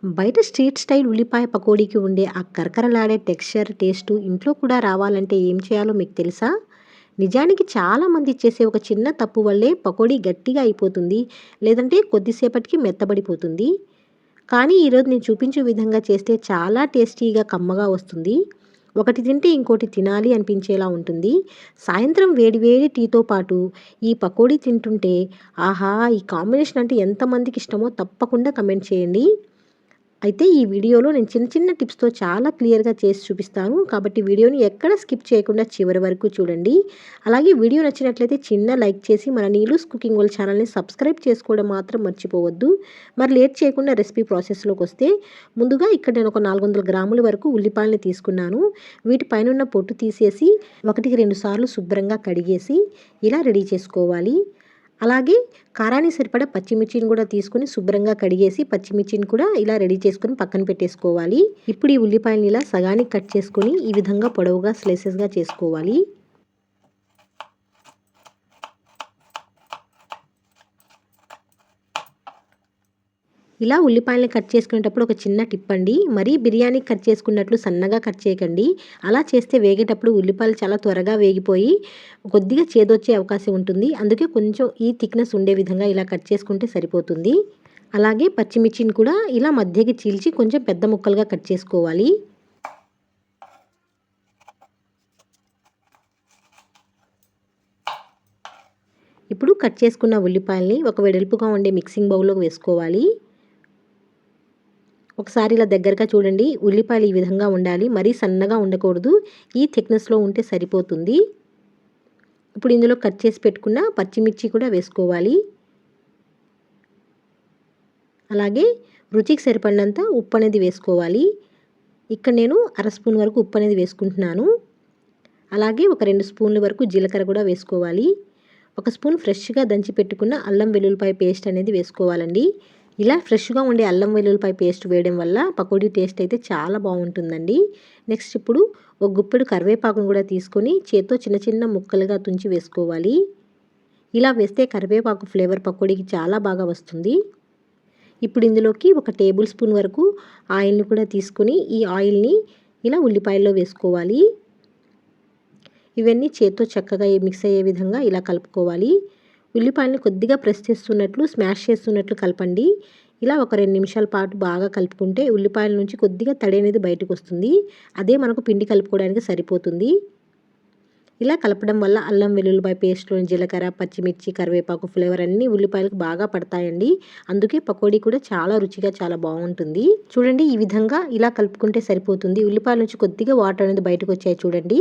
బయట street style ఉల్లిపాయ పకోడీకి ఉండే ఆ కరకరలాడే టెక్స్చర్, టేస్టు ఇంట్లో కూడా రావాలంటే ఏం చేయాలో మీకు తెలుసా? నిజానికి చాలామంది చేసే ఒక చిన్న తప్పు వల్లే పకోడీ గట్టిగా అయిపోతుంది. లేదంటే కొద్దిసేపటికి మెత్తబడిపోతుంది. కానీ ఈరోజు నేను చూపించే విధంగా చేస్తే చాలా టేస్టీగా, కమ్మగా వస్తుంది. ఒకటి తింటే ఇంకోటి తినాలి అనిపించేలా ఉంటుంది. సాయంత్రం వేడి వేడి టీతో పాటు ఈ పకోడీ తింటుంటే ఆహా! ఈ కాంబినేషన్ అంటే ఎంతమందికి ఇష్టమో తప్పకుండా కమెంట్ చేయండి. అయితే ఈ వీడియోలో నేను చిన్న చిన్న టిప్స్‌తో చాలా క్లియర్‌గా చేసి చూపిస్తాను. కాబట్టి వీడియోని ఎక్కడ స్కిప్ చేయకుండా చివరి వరకు చూడండి. అలాగే వీడియో నచ్చినట్లయితే చిన్న లైక్ చేసి మన నీలూస్ కుకింగ్ వరల్డ్ ఛానల్‌ని సబ్స్క్రైబ్ చేసుకోవడం మాత్రం మర్చిపోవద్దు. మరి లేట్ చేయకుండా రెసిపీ ప్రాసెస్‌లోకొస్తే ముందుగా ఇక్కడ నేను ఒక 400 గ్రాముల వరకు ఉల్లిపాయలని తీసుకున్నాను. వీటి పైనున్న పొట్టు తీసేసి 1కి 2 సార్లు శుభ్రంగా కడిగేసి ఇలా రెడీ చేసుకోవాలి. అలాగే కారానికి సరిపడా పచ్చిమిర్చిని కూడా తీసుకొని శుభ్రంగా కడిగేసి పచ్చిమిర్చిని కూడా ఇలా రెడీ చేసుకొని పక్కన పెట్టేసుకోవాలి. ఇప్పుడు ఈ ఉల్లిపాయలని ఇలా సగానికి కట్ చేసుకొని ఈ విధంగా పొడవుగా స్లైసెస్గా చేసుకోవాలి. ఇలా ఉల్లిపాయలని కట్ చేసుకునేటప్పుడు ఒక చిన్న టిప్ అండి. మరీ బిర్యానీకి కట్ చేసుకున్నట్లు సన్నగా కట్ చేయకండి. అలా చేస్తే వేగేటప్పుడు ఉల్లిపాయలు చాలా త్వరగా వేగిపోయి కొద్దిగా చేదొచ్చే అవకాశం ఉంటుంది. అందుకే కొంచెం ఈ థిక్నెస్ ఉండే విధంగా ఇలా కట్ చేసుకుంటే సరిపోతుంది. అలాగే పచ్చిమిర్చిని కూడా ఇలా మధ్యకి చీల్చి కొంచెం పెద్ద ముక్కలుగా కట్ చేసుకోవాలి. ఇప్పుడు కట్ చేసుకున్న ఉల్లిపాయల్ని ఒక వెడల్పుగా ఉండే మిక్సింగ్ బౌల్లోకి వేసుకోవాలి. ఒకసారి ఇలా దగ్గరగా చూడండి. ఉల్లిపాయలు ఈ విధంగా ఉండాలి. మరీ సన్నగా ఉండకూడదు. ఈ థిక్నెస్లో ఉంటే సరిపోతుంది. ఇప్పుడు ఇందులో కట్ చేసి పెట్టుకున్న పచ్చిమిర్చి కూడా వేసుకోవాలి. అలాగే రుచికి సరిపడినంత ఉప్పు అనేది వేసుకోవాలి. ఇక్కడ నేను అర స్పూన్ వరకు ఉప్పు అనేది వేసుకుంటున్నాను. అలాగే ఒక 2 స్పూన్ల వరకు జీలకర్ర కూడా వేసుకోవాలి. ఒక స్పూన్ ఫ్రెష్గా దంచి పెట్టుకున్న అల్లం వెల్లుల్లిపాయ పేస్ట్ అనేది వేసుకోవాలండి. ఇలా ఫ్రెష్గా ఉండే అల్లం వెల్లుల్లిపాయ పేస్ట్ వేయడం వల్ల పకోడీ టేస్ట్ అయితే చాలా బాగుంటుందండి. నెక్స్ట్ ఇప్పుడు ఒక గుప్పెడు కరివేపాకును కూడా తీసుకొని చేత్తో చిన్న చిన్న ముక్కలుగా తుంచి వేసుకోవాలి. ఇలా వేస్తే కరివేపాకు ఫ్లేవర్ పకోడీకి చాలా బాగా వస్తుంది. ఇప్పుడు ఇందులోకి ఒక టేబుల్ స్పూన్ వరకు ఆయిల్ని కూడా తీసుకొని ఈ ఆయిల్ని ఇలా ఉల్లిపాయల్లో వేసుకోవాలి. ఇవన్నీ చేత్తో చక్కగా మిక్స్ అయ్యే విధంగా ఇలా కలుపుకోవాలి. ఉల్లిపాయలని కొద్దిగా ప్రెస్ చేస్తున్నట్లు, స్మాష్ చేస్తున్నట్లు కలపండి. ఇలా ఒక 2 నిమిషాల పాటు బాగా కలుపుకుంటే ఉల్లిపాయల నుంచి కొద్దిగా తడి అనేది బయటకు వస్తుంది. అదే మనకు పిండి కలుపుకోవడానికి సరిపోతుంది. ఇలా కలపడం వల్ల అల్లం వెల్లుల్లిపాయ పేస్ట్లోని జీలకర్ర, పచ్చిమిర్చి, కరివేపాకు ఫ్లేవర్ అన్నీ ఉల్లిపాయలకు బాగా పడతాయండి. అందుకే పకోడీ కూడా చాలా రుచిగా చాలా బాగుంటుంది. చూడండి ఈ విధంగా ఇలా కలుపుకుంటే సరిపోతుంది. ఉల్లిపాయల నుంచి కొద్దిగా వాటర్ అనేది బయటకు వచ్చాయి చూడండి.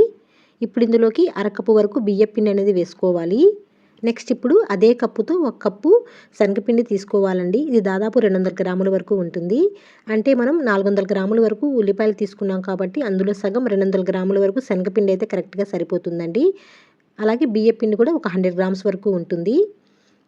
ఇప్పుడు ఇందులోకి అరకప్పు వరకు బియ్యపిండి అనేది వేసుకోవాలి. నెక్స్ట్ ఇప్పుడు అదే కప్పుతో ఒక కప్పు శనగపిండి తీసుకోవాలండి. ఇది దాదాపు 200 గ్రాముల వరకు ఉంటుంది. అంటే మనం 400 గ్రాముల వరకు ఉల్లిపాయలు తీసుకున్నాం కాబట్టి అందులో సగం 200 గ్రాముల వరకు శనగపిండి అయితే కరెక్ట్గా సరిపోతుందండి. అలాగే బియ్యపిండి కూడా ఒక 100 గ్రామ్స్ వరకు ఉంటుంది.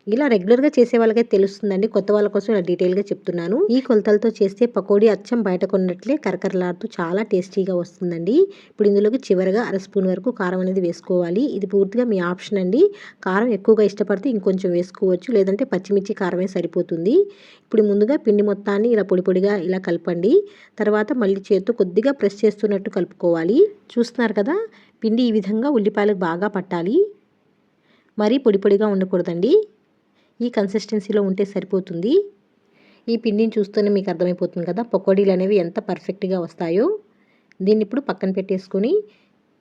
ఇలా రెగ్యులర్గా చేసే వాళ్ళకైతే తెలుస్తుందండి. కొత్త వాళ్ళ కోసం ఇలా డీటెయిల్గా చెప్తున్నాను. ఈ కొలతలతో చేస్తే పకోడీ అచ్చం బయట కొన్నట్లే కరకరలాడుతూ చాలా టేస్టీగా వస్తుందండి. ఇప్పుడు ఇందులోకి చివరగా అర స్పూన్ వరకు కారం అనేది వేసుకోవాలి. ఇది పూర్తిగా మీ ఆప్షన్ అండి. కారం ఎక్కువగా ఇష్టపడితే ఇంకొంచెం వేసుకోవచ్చు. లేదంటే పచ్చిమిర్చి కారమే సరిపోతుంది. ఇప్పుడు ముందుగా పిండి మొత్తాన్ని ఇలా పొడి పొడిగా ఇలా కలపండి. తర్వాత మళ్ళీ చేత్తో కొద్దిగా ప్రెస్ చేస్తున్నట్టు కలుపుకోవాలి. చూస్తున్నారు కదా, పిండి ఈ విధంగా ఉల్లిపాయలకు బాగా పట్టాలి. మరీ పొడి పొడిగా ఉండకూడదండి. ఈ కన్సిస్టెన్సీలో ఉంటే సరిపోతుంది. ఈ పిండిని చూస్తూనే మీకు అర్థమైపోతుంది కదా పకోడీలు అనేవి ఎంత పర్ఫెక్ట్గా వస్తాయో. దీన్ని ఇప్పుడు పక్కన పెట్టేసుకొని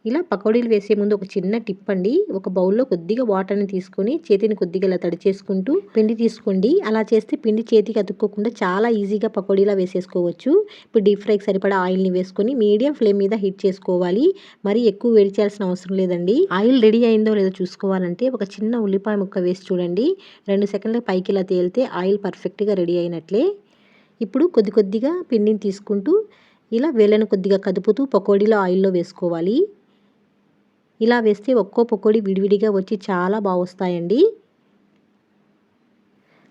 ఇలా పకోడీలు వేసే ముందు ఒక చిన్న టిప్ అండి. ఒక బౌల్లో కొద్దిగా వాటర్ని తీసుకొని చేతిని కొద్దిగా ఇలా తడి చేసుకుంటూ పిండి తీసుకోండి. అలా చేస్తే పిండి చేతికి అతుక్కోకుండా చాలా ఈజీగా పకోడీలా వేసేసుకోవచ్చు. ఇప్పుడు డీప్ ఫ్రైకి సరిపడా ఆయిల్ని వేసుకొని మీడియం ఫ్లేమ్ మీద హీట్ చేసుకోవాలి. మరి ఎక్కువ వేడి చేయాల్సిన అవసరం లేదండి. ఆయిల్ రెడీ అయిందో లేదో చూసుకోవాలంటే ఒక చిన్న ఉల్లిపాయ ముక్క వేసి చూడండి. 2 సెకండ్ల పైకి ఇలా తేలితే ఆయిల్ పర్ఫెక్ట్గా రెడీ అయినట్లే. ఇప్పుడు కొద్ది కొద్దిగా పిండిని తీసుకుంటూ ఇలా వేళ్ళను కొద్దిగా కదుపుతూ పకోడీలో ఆయిల్లో వేసుకోవాలి. ఇలా వేస్తే ఒక్కో పకోడీ విడివిడిగా వచ్చి చాలా బాగా వస్తాయండి.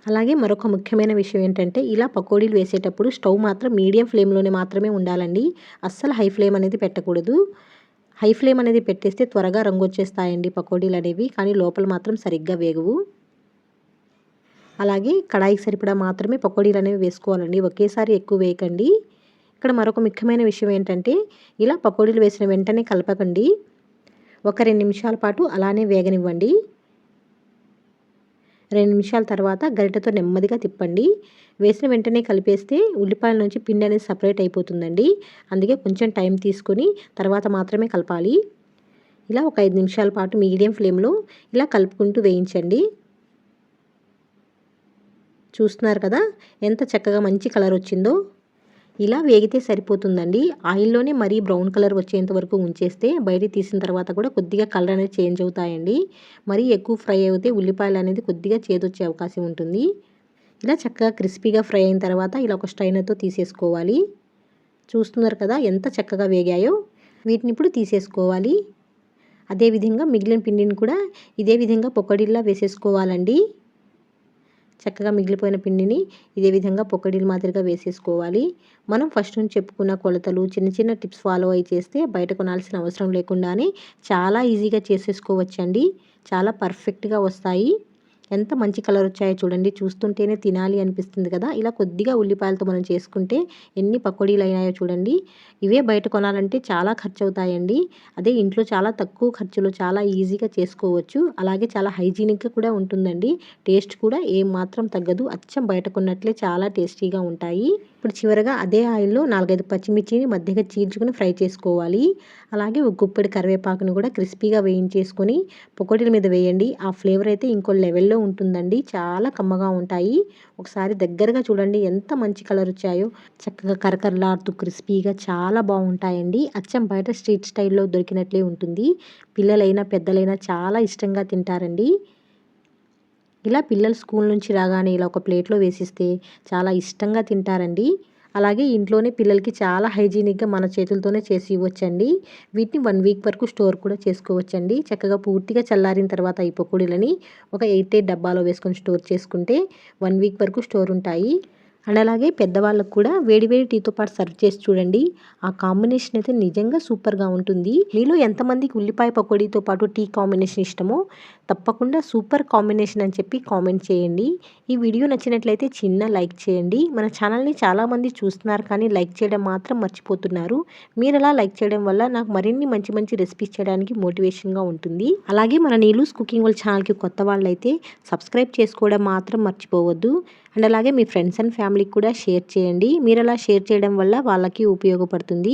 అలాగే మరొక ముఖ్యమైన విషయం ఏంటంటే ఇలా పకోడీలు వేసేటప్పుడు స్టవ్ మాత్రం మీడియం ఫ్లేమ్లోనే మాత్రమే ఉండాలండి. అస్సలు హై ఫ్లేమ్ అనేది పెట్టకూడదు. హై ఫ్లేమ్ అనేది పెట్టేస్తే త్వరగా రంగు వచ్చేస్తాయండి పకోడీలు అనేవి. కానీ లోపల మాత్రం సరిగ్గా వేగవు. అలాగే కడాయికి సరిపడా మాత్రమే పకోడీలు అనేవి వేసుకోవాలండి, ఒకేసారి ఎక్కువ వేయకండి. ఇక్కడ మరొక ముఖ్యమైన విషయం ఏంటంటే ఇలా పకోడీలు వేసిన వెంటనే కలపకండి, ఒక 2 నిమిషాల పాటు అలానే వేగనివ్వండి. 2 నిమిషాల తర్వాత గరిటెతో నెమ్మదిగా తిప్పండి. వేసిన వెంటనే కలిపేస్తే ఉల్లిపాయల నుంచి పిండి అనేది సపరేట్ అయిపోతుందండి. అందుకే కొంచెం టైం తీసుకొని తర్వాత మాత్రమే కలపాలి. ఇలా ఒక 5 నిమిషాల పాటు మీడియం ఫ్లేమ్లో ఇలా కలుపుకుంటూ వేయించండి. చూస్తున్నారు కదా ఎంత చక్కగా మంచి కలర్ వచ్చిందో. ఇలా వేగితే సరిపోతుందండి. ఆయిల్లోనే మరీ బ్రౌన్ కలర్ వచ్చేంత వరకు ఉంచేస్తే బయటికి తీసిన తర్వాత కూడా కొద్దిగా కలర్ అనేది చేంజ్ అవుతాయండి. మరీ ఎక్కువ ఫ్రై అయితే ఉల్లిపాయలు అనేది కొద్దిగా చేదొచ్చే అవకాశం ఉంటుంది. ఇలా చక్కగా క్రిస్పీగా ఫ్రై అయిన తర్వాత ఇలా ఒక స్ట్రైనర్తో తీసేసుకోవాలి. చూస్తున్నారు కదా ఎంత చక్కగా వేగాయో. వీటిని ఇప్పుడు తీసేసుకోవాలి. అదేవిధంగా మిగిలిన పిండిని కూడా ఇదే విధంగా పకోడీల్లా వేసేసుకోవాలండి. చక్కగా మిగిలిపోయిన పిండిని ఇదే విధంగా పకోడీల మాదిరిగా వేసేసుకోవాలి. మనం ఫస్ట్ నుంచి చెప్పుకున్న కొలతలు చిన్న చిన్న టిప్స్ ఫాలో అయి చేస్తే బయట కొనాల్సిన అవసరం లేకుండానే చాలా ఈజీగా చేసేసుకోవచ్చండి. చాలా పర్ఫెక్ట్గా వస్తాయి. ఎంత మంచి కలర్ వచ్చాయో చూడండి, చూస్తుంటేనే తినాలి అనిపిస్తుంది కదా. ఇలా కొద్దిగా ఉల్లిపాయలతో మనం చేసుకుంటే ఎన్ని పకోడీలు అయినాయో చూడండి. ఇవే బయట కొనాలంటే చాలా ఖర్చు అవుతాయండి. అదే ఇంట్లో చాలా తక్కువ ఖర్చులో చాలా ఈజీగా చేసుకోవచ్చు. అలాగే చాలా హైజీనిక్గా కూడా ఉంటుందండి. టేస్ట్ కూడా ఏం మాత్రం తగ్గదు, అచ్చం బయట కొన్నట్లే చాలా టేస్టీగా ఉంటాయి. ఇప్పుడు చివరగా అదే ఆయిల్లో 4-5 పచ్చిమిర్చిని మధ్యగా చీల్చుకుని ఫ్రై చేసుకోవాలి. అలాగే ఒక గుప్పెడు కరివేపాకును కూడా క్రిస్పీగా వేయించేసుకొని పకోడీల మీద వేయండి. ఆ ఫ్లేవర్ అయితే ఇంకో లెవెల్లో ఉంటుందండి, చాలా కమ్మగా ఉంటాయి. ఒకసారి దగ్గరగా చూడండి ఎంత మంచి కలర్ వచ్చాయో. చక్కగా కరకరలాడుతూ క్రిస్పీగా చాలా బాగుంటాయండి. అచ్చం బయట స్ట్రీట్ స్టైల్లో దొరికినట్లే ఉంటుంది. పిల్లలైనా పెద్దలైనా చాలా ఇష్టంగా తింటారండి. ఇలా పిల్లలు స్కూల్ నుంచి రాగానే ఇలా ఒక ప్లేట్లో వేసిస్తే చాలా ఇష్టంగా తింటారండి. అలాగే ఇంట్లోనే పిల్లలకి చాలా హైజీనిక్గా మన చేతులతోనే చేసి ఇవ్వచ్చండి. వీటిని 1 వీక్ వరకు స్టోర్ కూడా చేసుకోవచ్చండి. చక్కగా పూర్తిగా చల్లారిన తర్వాత ఈ పకోడీలని ఒక ఎయిర్ టైట్ డబ్బాలో వేసుకొని స్టోర్ చేసుకుంటే 1 వీక్ వరకు స్టోర్ ఉంటాయి. అండ్ అలాగే పెద్దవాళ్ళకు కూడా వేడి వేడి టీతో పాటు సర్వ్ చేసి చూడండి. ఆ కాంబినేషన్ అయితే నిజంగా సూపర్గా ఉంటుంది. మీలో ఎంతమందికి ఉల్లిపాయ పకోడీతో పాటు టీ కాంబినేషన్ ఇష్టమో తప్పకుండా సూపర్ కాంబినేషన్ అని చెప్పి కామెంట్ చేయండి. ఈ వీడియో నచ్చినట్లయితే చిన్న లైక్ చేయండి. మన ఛానల్ని చాలామంది చూస్తున్నారు కానీ లైక్ చేయడం మాత్రం మర్చిపోతున్నారు. మీరు అలా లైక్ చేయడం వల్ల నాకు మరిన్ని మంచి మంచి రెసిపీస్ చేయడానికి మోటివేషన్గా ఉంటుంది. అలాగే మన నీలూస్ కుకింగ్ వరల్డ్ ఛానల్కి కొత్త వాళ్ళైతే సబ్స్క్రైబ్ చేసుకోవడం మాత్రం మర్చిపోవద్దు. అండ్ అలాగే మీ ఫ్రెండ్స్ అండ్ ఫ్యామిలీకి కూడా షేర్ చేయండి. మీరు అలా షేర్ చేయడం వల్ల వాళ్ళకి ఉపయోగపడుతుంది.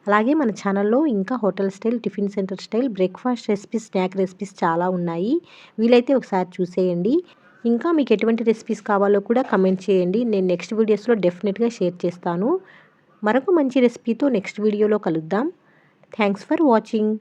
అలాగే మన ఛానల్లో ఇంకా hotel style, tiffin centre style, breakfast recipes, snack recipes చాలా ఉన్నాయి. వీలైతే ఒకసారి చూసేయండి. ఇంకా మీకు ఎటువంటి రెసిపీస్ కావాలో కూడా కమెంట్ చేయండి. నేను నెక్స్ట్ వీడియోస్లో డెఫినెట్గా షేర్ చేస్తాను. మరొక మంచి రెసిపీతో నెక్స్ట్ వీడియోలో కలుద్దాం. Thanks for watching.